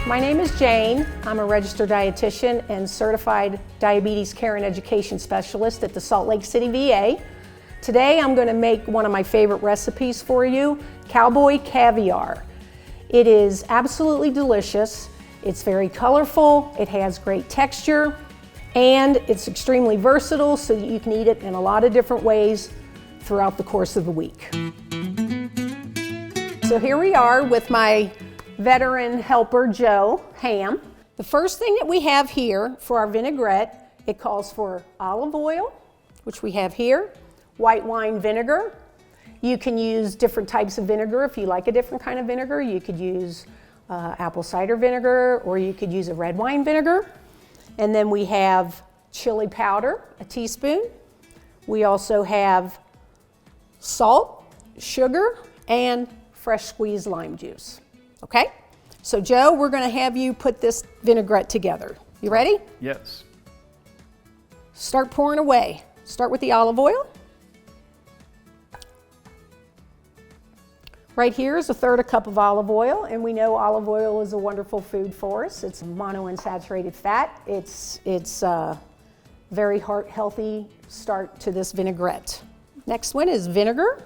My name is Jane. I'm a registered dietitian and certified diabetes care and education specialist at the Salt Lake City VA. Today I'm going to make one of my favorite recipes for you, cowboy caviar. It is absolutely delicious. It's very colorful, it has great texture, and it's extremely versatile so that you can eat it in a lot of different ways throughout the course of the week. So here we are with my veteran helper, Joe Ham. The first thing that we have here for our vinaigrette, it calls for olive oil, which we have here, white wine vinegar. You can use different types of vinegar if you like a different kind of vinegar. You could use apple cider vinegar, or you could use a red wine vinegar. And then we have chili powder, a teaspoon. We also have salt, sugar, and fresh squeezed lime juice. Okay, so Joe, we're going to have you put this vinaigrette together. You ready? Yes. Start pouring away. Start with the olive oil. Right here is 1/3 cup of olive oil, and we know olive oil is a wonderful food for us. It's monounsaturated fat. It's a very healthy start to this vinaigrette. Next one is vinegar,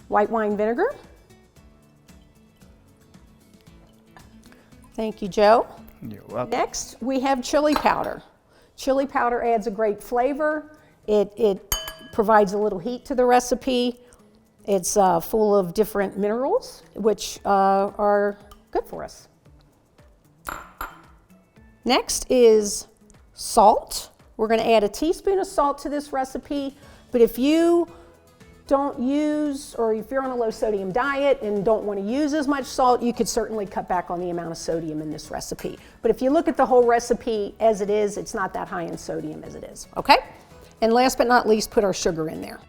white wine vinegar. Thank you, Joe. You're welcome. Next, we have chili powder. Chili powder adds a great flavor. It provides a little heat to the recipe. It's full of different minerals, which are good for us. Next is salt. We're going to add a teaspoon of salt to this recipe, but if you don't use, or if you're on a low sodium diet and don't want to use as much salt, you could certainly cut back on the amount of sodium in this recipe. But if you look at the whole recipe as it is, it's not that high in sodium as it is, okay? And last but not least, put our sugar in there.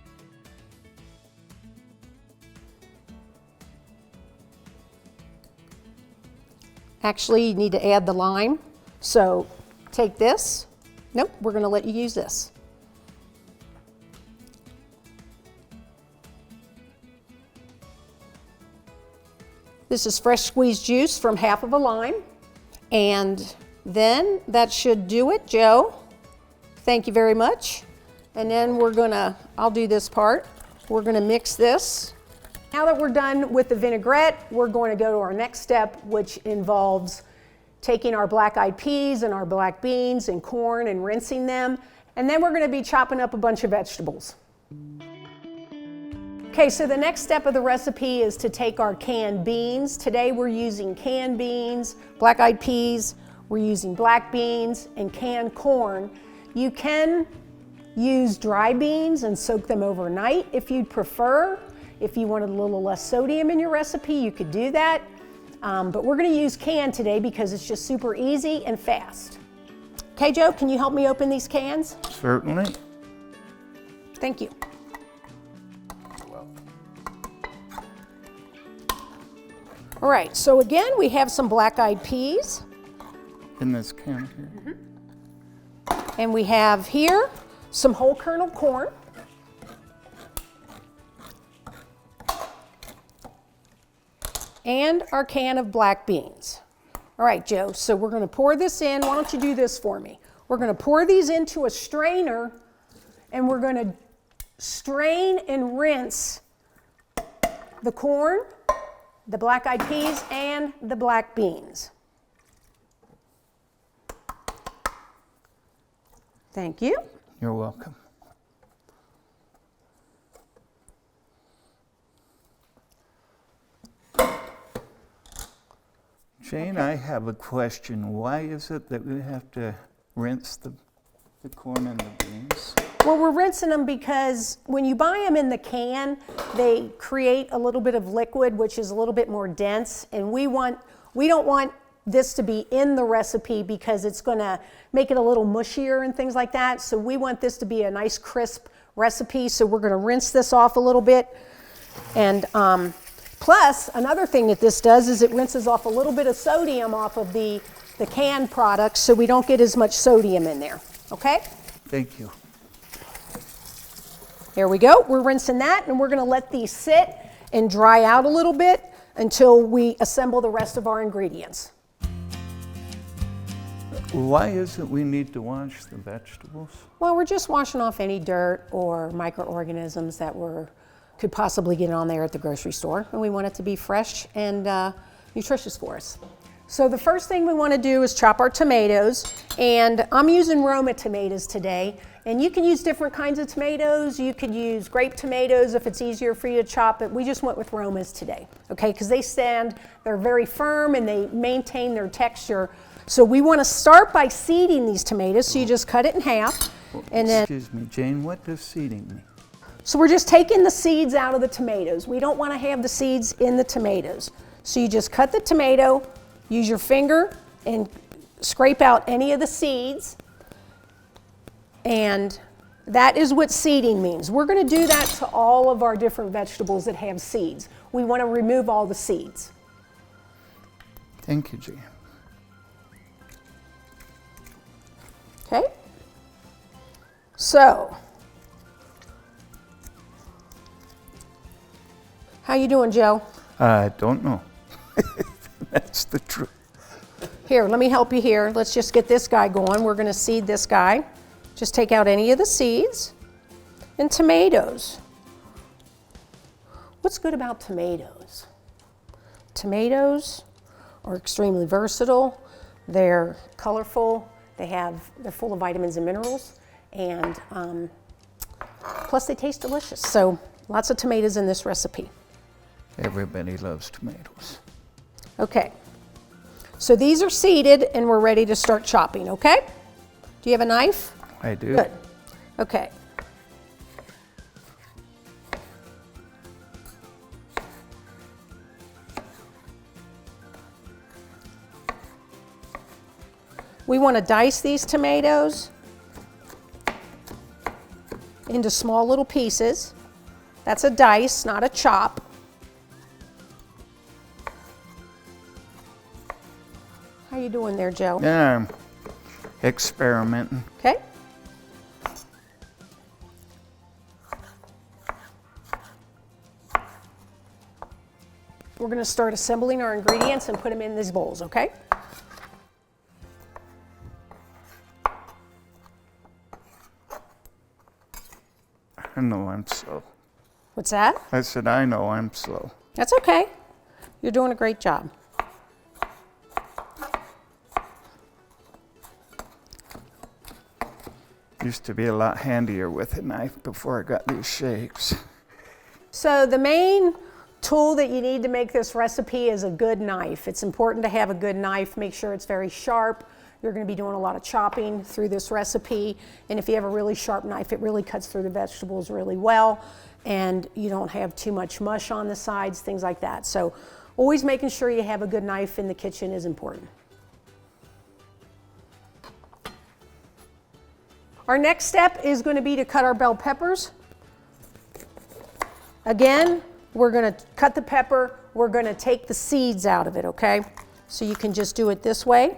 Actually, you need to add the lime. So take this. Nope, we're going to let you use this. This is fresh squeezed juice from half of a lime. And then that should do it, Joe. Thank you very much. And then I'll do this part. We're going to mix this. Now that we're done with the vinaigrette, we're going to go to our next step, which involves taking our black-eyed peas and our black beans and corn and rinsing them. And then we're going to be chopping up a bunch of vegetables. Okay, so the next step of the recipe is to take our canned beans. Today we're using canned beans, black-eyed peas, we're using black beans, and canned corn. You can use dry beans and soak them overnight if you'd prefer. If you wanted a little less sodium in your recipe, you could do that. But we're going to use canned today because it's just super easy and fast. Okay, Joe, can you help me open these cans? Certainly. Thank you. Well, All right, so again, we have some black-eyed peas. in this can here. And we have here some whole kernel corn. And our can of black beans. All right, Joe, so we're going to pour this in. Why don't you do this for me? We're going to pour these into a strainer, and we're going to strain and rinse the corn, the black-eyed peas, and the black beans. Thank you. You're welcome. Jane, I have a question. Why is it that we have to rinse the corn and the beans? Well, we're rinsing them because when you buy them in the can, they create a little bit of liquid, which is a little bit more dense, and we don't want this to be in the recipe because it's going to make it a little mushier and things like that. So we want this to be a nice crisp recipe, so we're going to rinse this off a little bit. And plus, another thing that this does is it rinses off a little bit of sodium off of the canned products, so we don't get as much sodium in there, okay? Thank you. There we go. We're rinsing that, and we're going to let these sit and dry out a little bit until we assemble the rest of our ingredients. Why is it we need to wash the vegetables? Well, we're just washing off any dirt or microorganisms that could possibly get on there at the grocery store, and we want it to be fresh and nutritious for us. So the first thing we want to do is chop our tomatoes, and I'm using Roma tomatoes today, and you can use different kinds of tomatoes. You could use grape tomatoes if it's easier for you to chop it. We just went with Romas today, okay, because they're very firm and they maintain their texture. So we want to start by seeding these tomatoes, so you just cut it in half. And then, excuse me, Jane, what does seeding mean? so we're just taking the seeds out of the tomatoes. We don't want to have the seeds in the tomatoes. So you just cut the tomato, use your finger and scrape out any of the seeds. And that is what seeding means. We're going to do that to all of our different vegetables that have seeds. We want to remove all the seeds. Thank you, Jane. Okay? So, how you doing, Joe? I don't know. That's the truth. Here, let me help you here. Let's just get this guy going. We're going to seed this guy. Just take out any of the seeds. And tomatoes. What's good about tomatoes? Tomatoes are extremely versatile. They're colorful. They're full of vitamins and minerals. And plus they taste delicious. So lots of tomatoes in this recipe. Everybody loves tomatoes. Okay. So these are seeded and we're ready to start chopping, okay? Do you have a knife? I do. Good. Okay. We want to dice these tomatoes into small little pieces. That's a dice, not a chop. How you doing there, Joe? Yeah, I'm experimenting. Okay. We're going to start assembling our ingredients and put them in these bowls, okay? I know I'm slow. What's that? I said, I know I'm slow. That's okay. You're doing a great job. Used to be a lot handier with a knife before I got these shapes. So the main tool that you need to make this recipe is a good knife. It's important to have a good knife. Make sure it's very sharp. You're going to be doing a lot of chopping through this recipe. And if you have a really sharp knife, it really cuts through the vegetables really well. And you don't have too much mush on the sides, things like that. So always making sure you have a good knife in the kitchen is important. Our next step is going to be to cut our bell peppers. Again, we're going to cut the pepper. We're going to take the seeds out of it, okay? So you can just do it this way.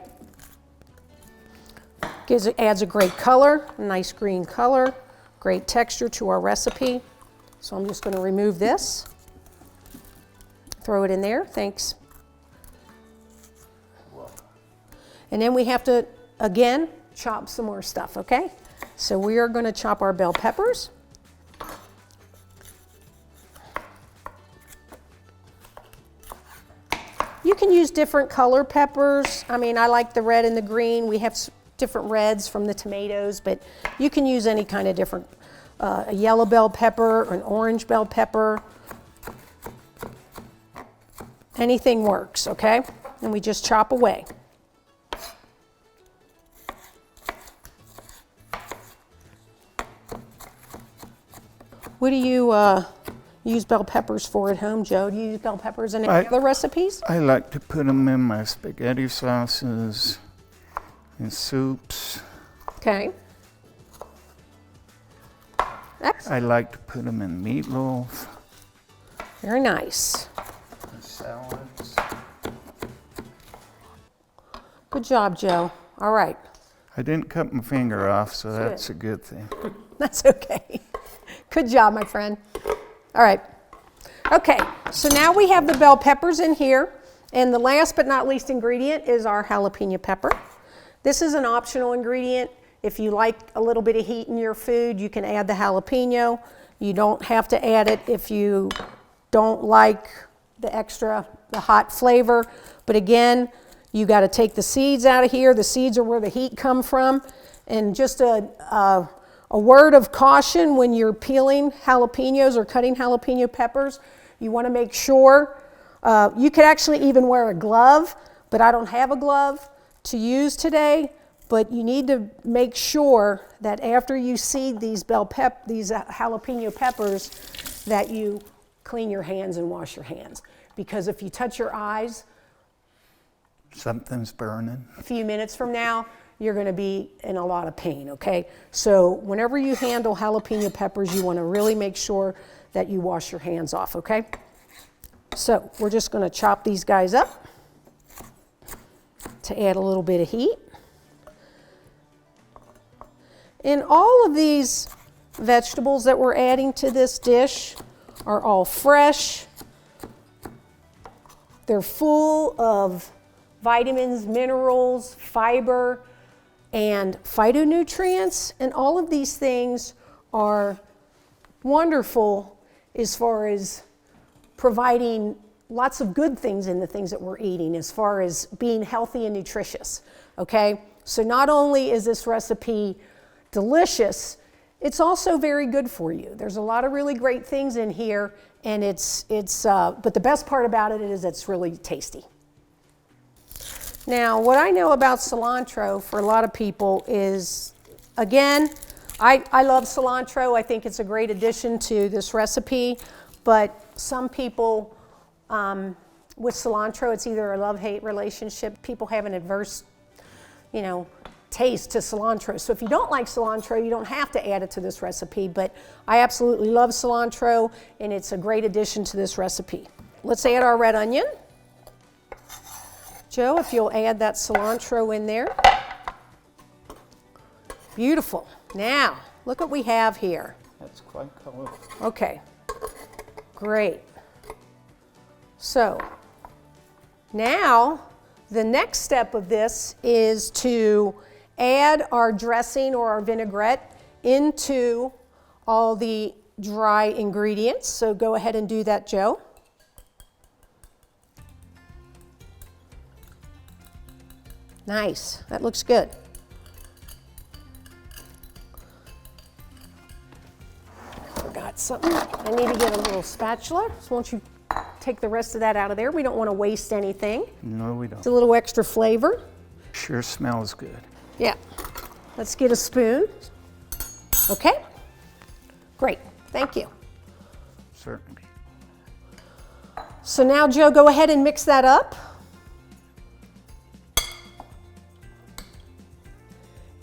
Adds a great color, a nice green color, great texture to our recipe. So I'm just going to remove this. Throw it in there, thanks. And then we have to, again, chop some more stuff, okay? So we are going to chop our bell peppers. You can use different color peppers. I mean, I like the red and the green. We have different reds from the tomatoes, but you can use any kind of different, a yellow bell pepper or an orange bell pepper. Anything works, okay? And we just chop away. What do you use bell peppers for at home, Joe? Do you use bell peppers in any other recipes? I like to put them in my spaghetti sauces, in soups. Okay. Excellent. I like to put them in meatloaf. Very nice. And salads. Good job, Joe. All right. I didn't cut my finger off, so that's a good thing. That's okay. Good job, my friend. All right. Okay, so now we have the bell peppers in here. And the last but not least ingredient is our jalapeno pepper. This is an optional ingredient. If you like a little bit of heat in your food, you can add the jalapeno. You don't have to add it if you don't like the hot flavor. But again, you got to take the seeds out of here. The seeds are where the heat come from. And just a word of caution when you're peeling jalapenos or cutting jalapeno peppers, you want to make sure, you could actually even wear a glove, but I don't have a glove to use today. But you need to make sure that after you seed these jalapeno peppers, that you clean your hands and wash your hands. Because if you touch your eyes, something's burning. A few minutes from now, you're going to be in a lot of pain, okay? So whenever you handle jalapeno peppers, you want to really make sure that you wash your hands off, okay? So we're just going to chop these guys up to add a little bit of heat. And all of these vegetables that we're adding to this dish are all fresh. They're full of vitamins, minerals, fiber, and phytonutrients. And all of these things are wonderful as far as providing lots of good things in the things that we're eating as far as being healthy and nutritious, okay? So not only is this recipe delicious, it's also very good for you. There's a lot of really great things in here, and but the best part about it is it's really tasty. Now, what I know about cilantro for a lot of people is, again, I love cilantro. I think it's a great addition to this recipe, but some people with cilantro, it's either a love-hate relationship. People have an adverse, taste to cilantro. So if you don't like cilantro, you don't have to add it to this recipe, but I absolutely love cilantro, and it's a great addition to this recipe. Let's add our red onion. Joe, if you'll add that cilantro in there. Beautiful. Now, look what we have here. That's quite colorful. Okay, great. So, now, the next step of this is to add our dressing or our vinaigrette into all the dry ingredients. So go ahead and do that, Joe. Nice, that looks good. Forgot something. I need to get a little spatula. So won't you take the rest of that out of there? We don't want to waste anything. No, we don't. It's a little extra flavor. Sure smells good. Yeah. Let's get a spoon. Okay? Great. Thank you. Certainly. So now, Joe, go ahead and mix that up.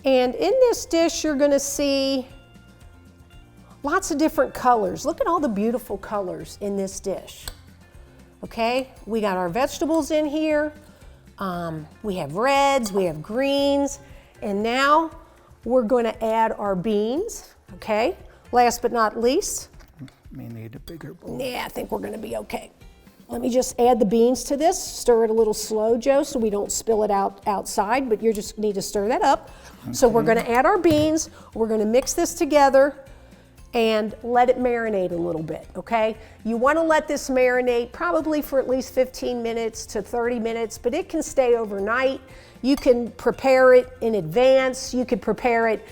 And in this dish, you're going to see lots of different colors. Look at all the beautiful colors in this dish. Okay? We got our vegetables in here. We have reds, we have greens, and now we're going to add our beans, okay? Last but not least. May need a bigger bowl. Yeah, I think we're going to be okay. Let me just add the beans to this. Stir it a little slow, Joe, so we don't spill it out outside, but you just need to stir that up. Okay. So we're going to add our beans. We're going to mix this together and let it marinate a little bit, okay? You want to let this marinate probably for at least 15 minutes to 30 minutes, but it can stay overnight. You can prepare it in advance. You could prepare it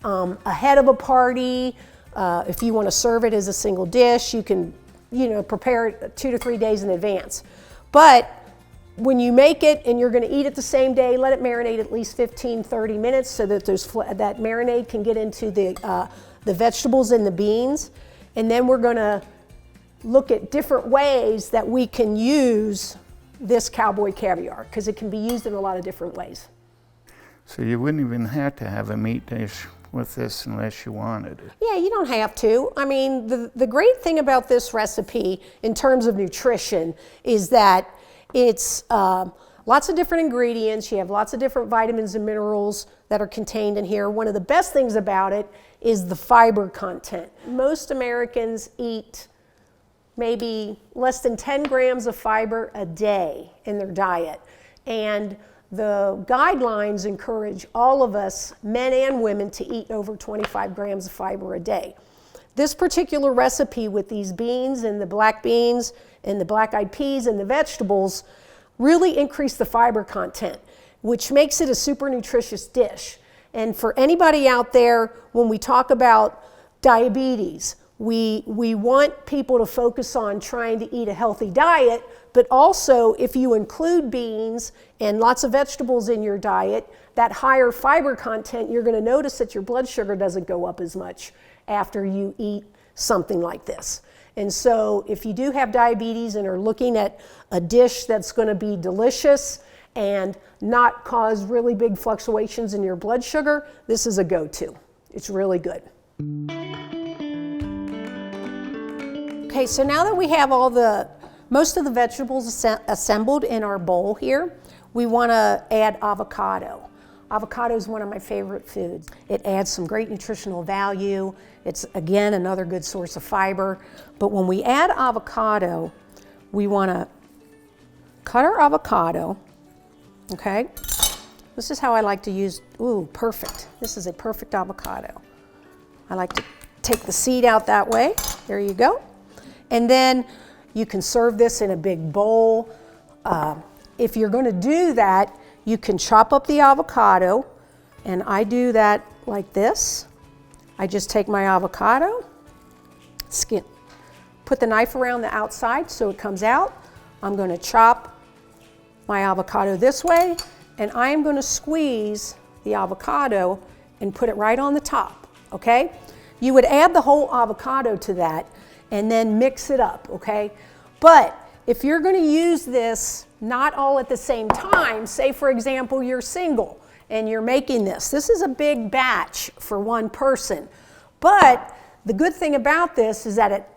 ahead of a party. If you want to serve it as a single dish, you can, prepare it 2 to 3 days in advance. But when you make it and you're going to eat it the same day, let it marinate at least 15, 30 minutes so that that marinade can get into the vegetables and the beans. And then we're going to look at different ways that we can use this cowboy caviar, because it can be used in a lot of different ways. So you wouldn't even have to have a meat dish with this unless you wanted it. Yeah, you don't have to. I mean, the great thing about this recipe in terms of nutrition is that it's lots of different ingredients. You have lots of different vitamins and minerals that are contained in here. One of the best things about it is the fiber content. Most Americans eat maybe less than 10 grams of fiber a day in their diet. And the guidelines encourage all of us, men and women, to eat over 25 grams of fiber a day. This particular recipe with these beans and the black beans and the black-eyed peas and the vegetables really increase the fiber content, which makes it a super nutritious dish. And for anybody out there, when we talk about diabetes, we want people to focus on trying to eat a healthy diet, but also if you include beans and lots of vegetables in your diet, that higher fiber content, you're going to notice that your blood sugar doesn't go up as much after you eat something like this. And so if you do have diabetes and are looking at a dish that's going to be delicious and not cause really big fluctuations in your blood sugar, this is a go-to. It's really good. Okay, so now that we have most of the vegetables assembled in our bowl here, we want to add avocado. Avocado is one of my favorite foods. It adds some great nutritional value. It's, again, another good source of fiber. But when we add avocado, we want to cut our avocado, okay? This is how I like to use, ooh, perfect. This is a perfect avocado. I like to take the seed out that way. There you go. And then you can serve this in a big bowl. If you're going to do that, you can chop up the avocado, and I do that like this. I just take my avocado, put the knife around the outside so it comes out. I'm going to chop my avocado this way, and I am going to squeeze the avocado and put it right on the top, okay? You would add the whole avocado to that and then mix it up, okay? But if you're going to use this not all at the same time, say for example you're single and you're making this is a big batch for one person. But the good thing about this is that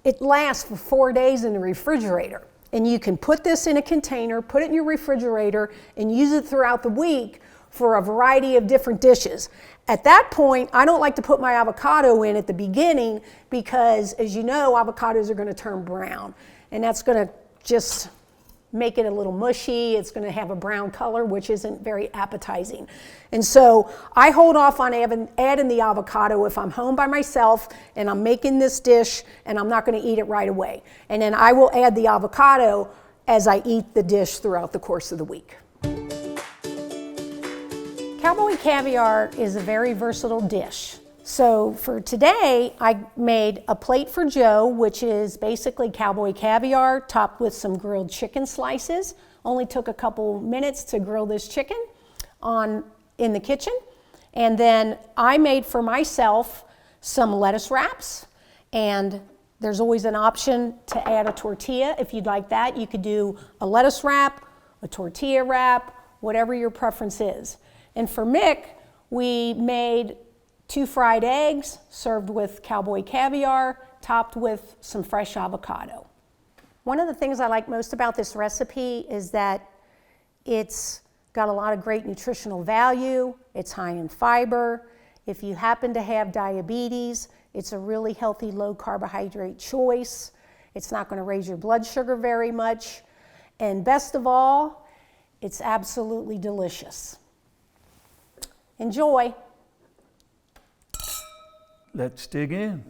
it lasts for 4 days in the refrigerator. And you can put this in a container, put it in your refrigerator, and use it throughout the week for a variety of different dishes. At that point, I don't like to put my avocado in at the beginning because, as you know, avocados are going to turn brown. And that's going to just make it a little mushy. It's going to have a brown color, which isn't very appetizing. And so I hold off on adding the avocado if I'm home by myself and I'm making this dish and I'm not going to eat it right away. And then I will add the avocado as I eat the dish throughout the course of the week. Cowboy caviar is a very versatile dish. So for today, I made a plate for Joe, which is basically cowboy caviar topped with some grilled chicken slices. Only took a couple minutes to grill this chicken in the kitchen. And then I made for myself some lettuce wraps. And there's always an option to add a tortilla. If you'd like that, you could do a lettuce wrap, a tortilla wrap, whatever your preference is. And for Mick, we made 2 fried eggs served with cowboy caviar, topped with some fresh avocado. One of the things I like most about this recipe is that it's got a lot of great nutritional value. It's high in fiber. If you happen to have diabetes, it's a really healthy low carbohydrate choice. It's not going to raise your blood sugar very much. And best of all, it's absolutely delicious. Enjoy. Let's dig in.